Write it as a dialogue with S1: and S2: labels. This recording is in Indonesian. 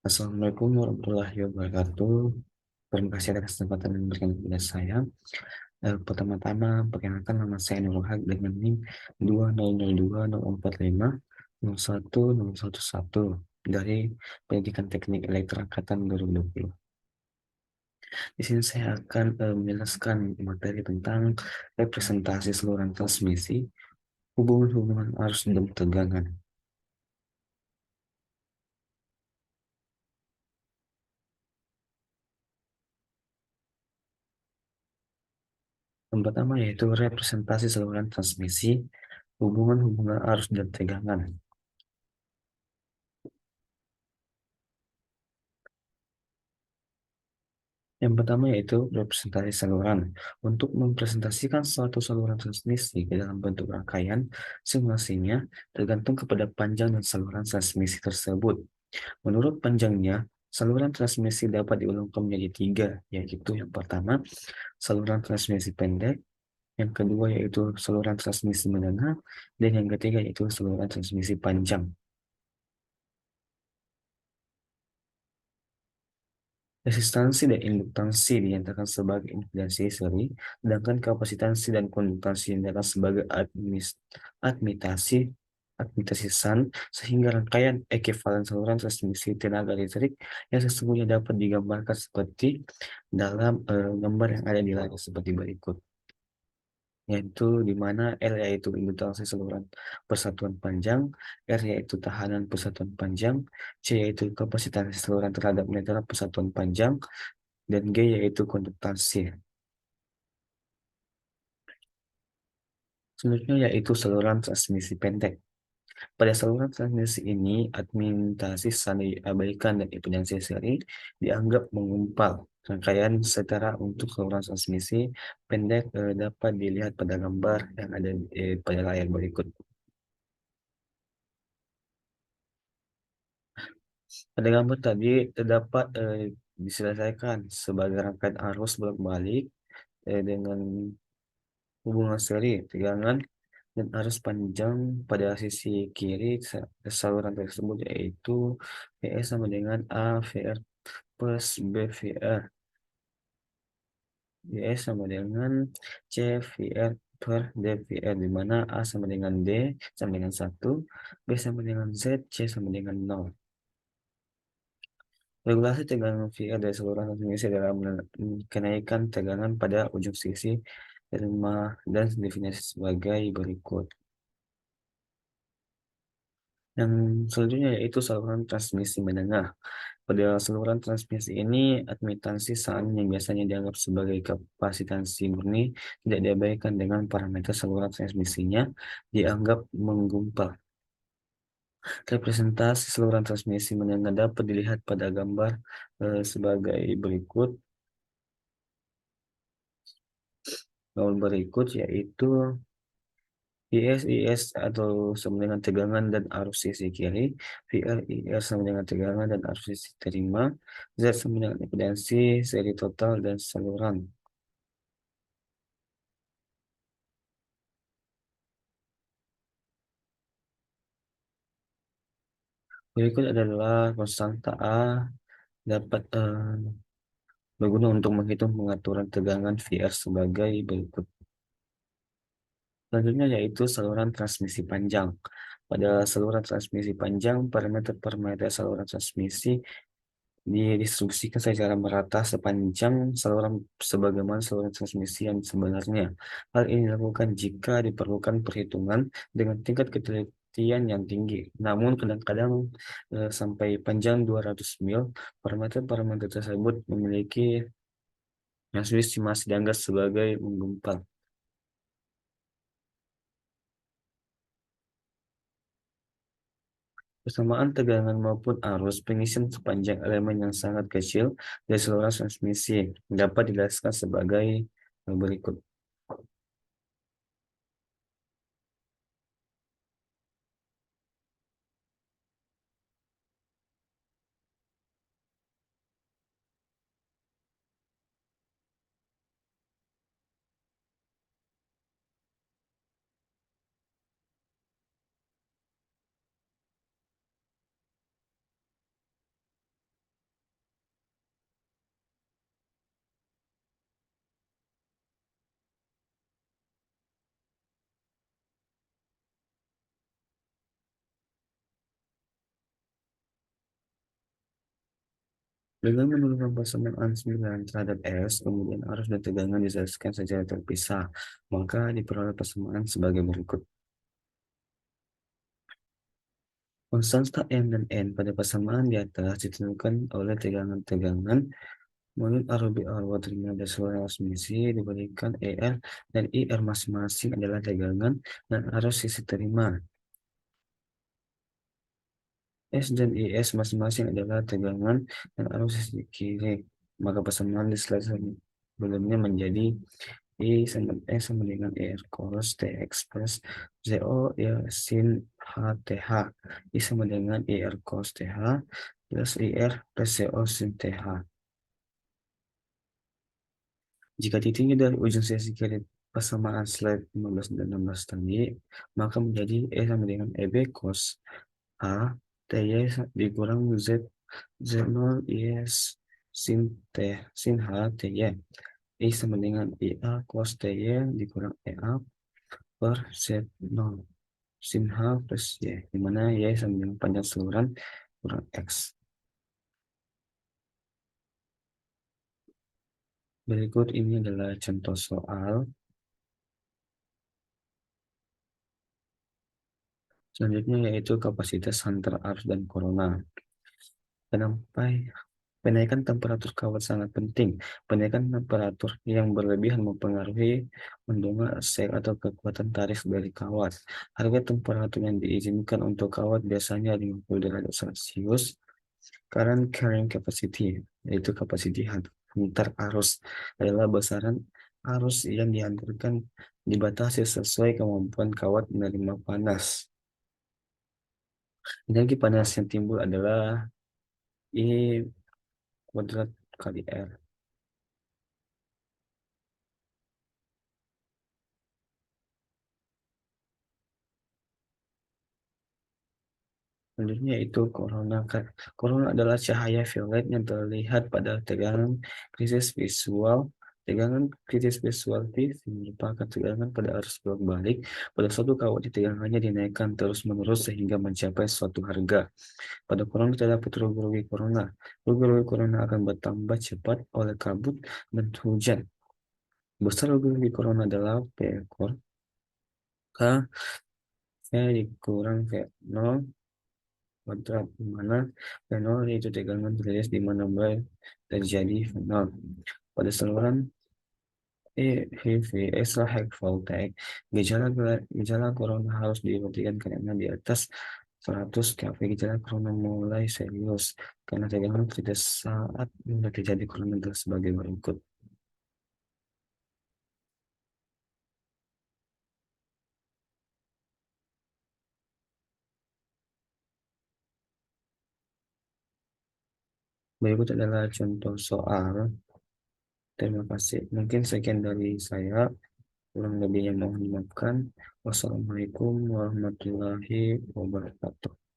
S1: Assalamualaikum warahmatullahi wabarakatuh. Terima kasih atas kesempatan yang diberikan kepada saya. Pertama-tama, perkenalkan nama saya Nurul Haq dengan NIM 2002044501011 dari Pendidikan Teknik Elektro Angkatan 2020. Di sini saya akan menjelaskan materi tentang representasi saluran transmisi, hubungan-hubungan arus dan tegangan. Yang pertama yaitu representasi saluran transmisi, hubungan-hubungan arus dan tegangan. Yang pertama yaitu representasi saluran. Untuk mempresentasikan suatu saluran transmisi ke dalam bentuk rangkaian, simulasinya tergantung kepada panjang dan saluran transmisi tersebut. Menurut panjangnya, saluran transmisi dapat diulangkan menjadi tiga, yaitu yang pertama, saluran transmisi pendek, yang kedua yaitu saluran transmisi menengah, dan yang ketiga yaitu saluran transmisi panjang. Resistansi dan induktansi dinyatakan sebagai impedansi seri, sedangkan kapasitansi dan konduktansi dinyatakan sebagai admitasi admitasi shunt, sehingga rangkaian ekuivalen saluran transmisi tenaga listrik yang sesungguhnya dapat digambarkan seperti dalam gambar yang ada di layar seperti berikut, yaitu di mana L yaitu induktansi saluran persatuan panjang, R yaitu tahanan persatuan panjang, C yaitu kapasitansi saluran terhadap meteran persatuan panjang, dan G yaitu konduktansi. Selanjutnya yaitu saluran transmisi pendek. Pada saluran transmisi ini, admintasi sandi diabaikan dan impedansi seri dianggap menggumpal. Rangkaian setara untuk saluran transmisi pendek dapat dilihat pada gambar yang ada pada layar berikut. Pada gambar tadi terdapat diselesaikan sebagai rangkaian arus bolak-balik dengan hubungan seri, tegangan, dan arus panjang pada sisi kiri saluran tersebut yaitu VS sama dengan A VR plus B VR. VS sama dengan C VR per D VR, di mana A sama dengan D sama dengan 1, B sama dengan Z, C sama dengan 0. Regulasi tegangan VR dari saluran transmisi adalah kenaikan tegangan pada ujung sisi rumah dan definisi sebagai berikut. Yang selanjutnya yaitu saluran transmisi menengah. Pada saluran transmisi ini, admitansi saan yang biasanya dianggap sebagai kapasitansi murni tidak diabaikan dengan parameter saluran transmisinya dianggap menggumpal. Representasi saluran transmisi menengah dapat dilihat pada gambar sebagai berikut. Gambar berikut yaitu IS atau sama dengan tegangan dan arus sisi kiri, IR sama dengan tegangan dan arus sisi terima, Z sama dengan impedansi seri total dan saluran. Berikut adalah konstanta A dapat berguna untuk menghitung pengaturan tegangan VR sebagai berikut. Selanjutnya yaitu saluran transmisi panjang. Pada saluran transmisi panjang, parameter-parameter saluran transmisi didistribusikan secara merata sepanjang saluran sebagaimana saluran transmisi yang sebenarnya. Hal ini dilakukan jika diperlukan perhitungan dengan tingkat ketelitian yang tinggi. Namun kadang-kadang sampai panjang 200 mil, parameter-parameter tersebut memiliki yang masih dianggap sebagai menggumpal. Persamaan tegangan maupun arus pengisian sepanjang elemen yang sangat kecil dari saluran transmisi dapat dijelaskan sebagai berikut. Dengan menurunkan persamaan 9 terhadap S, kemudian arus dan tegangan dijelaskan secara terpisah, maka diperoleh persamaan sebagai berikut. Konstanta M dan N pada persamaan di atas ditentukan oleh tegangan-tegangan menurut RB arwah terminal dan seluruh transmisi diberikan ER dan IR masing-masing adalah tegangan dan arus sisi terima. S dan IS masing-masing adalah tegangan dan arus sisi kiri. Maka persamaan di slide sebelumnya menjadi I sama dengan IR cos TX plus ZO ya sin HTH. I sama dengan IR cos TH plus IR plus ZO sin TH. Jika titiknya dari ujung sisi kiri persamaan slide 15 dan 16 tadi, maka menjadi E sama dengan EB cos A TY dikurang Z Z0 IS sin T sin H TY. I sama dengan IA cos TY dikurang EA per Z0 sin H plus Y, di mana Y sama dengan panjang saluran kurang X. Berikut ini adalah contoh soal. Selanjutnya yaitu kapasitas antar arus dan corona. Penampai Penaikan temperatur kawat sangat penting. Penaikan temperatur yang berlebihan mempengaruhi mendongak sel atau kekuatan tarik dari kawat. Harga temperatur yang diizinkan untuk kawat biasanya 50 derajat Celcius. Current carrying capacity, yaitu kapasiti antar arus, adalah besaran arus yang diantarkan dibatasi sesuai kemampuan kawat menerima panas. Energi panas yang timbul adalah I kuadrat kali R. Selanjutnya itu corona. Corona adalah cahaya violet yang terlihat pada tegangan krisis visual. Tegangan krisis visual TV merupakan tegangan pada arus bolak-balik pada suatu kawat di tegangannya dinaikkan terus-menerus sehingga mencapai suatu harga. Pada corona terdapat rugi-rugi corona. Rugi-rugi corona akan bertambah cepat oleh kabut dan hujan. Besar rugi-rugi corona adalah P ekor K V dikurang V0 kuadrat, di mana fenol yaitu tegangan rilis di mana terjadi fenol. Pada saluran HVS high voltage, gejala corona harus diperhatikan karena di atas 100 kV gejala corona mulai serius karena tegangan tidak saat mulai terjadi corona sebagai berikut. Berikut adalah contoh soal. Terima kasih. Mungkin sekian dari saya. Kurang lebihnya mohon dimaafkan. Wassalamualaikum warahmatullahi wabarakatuh.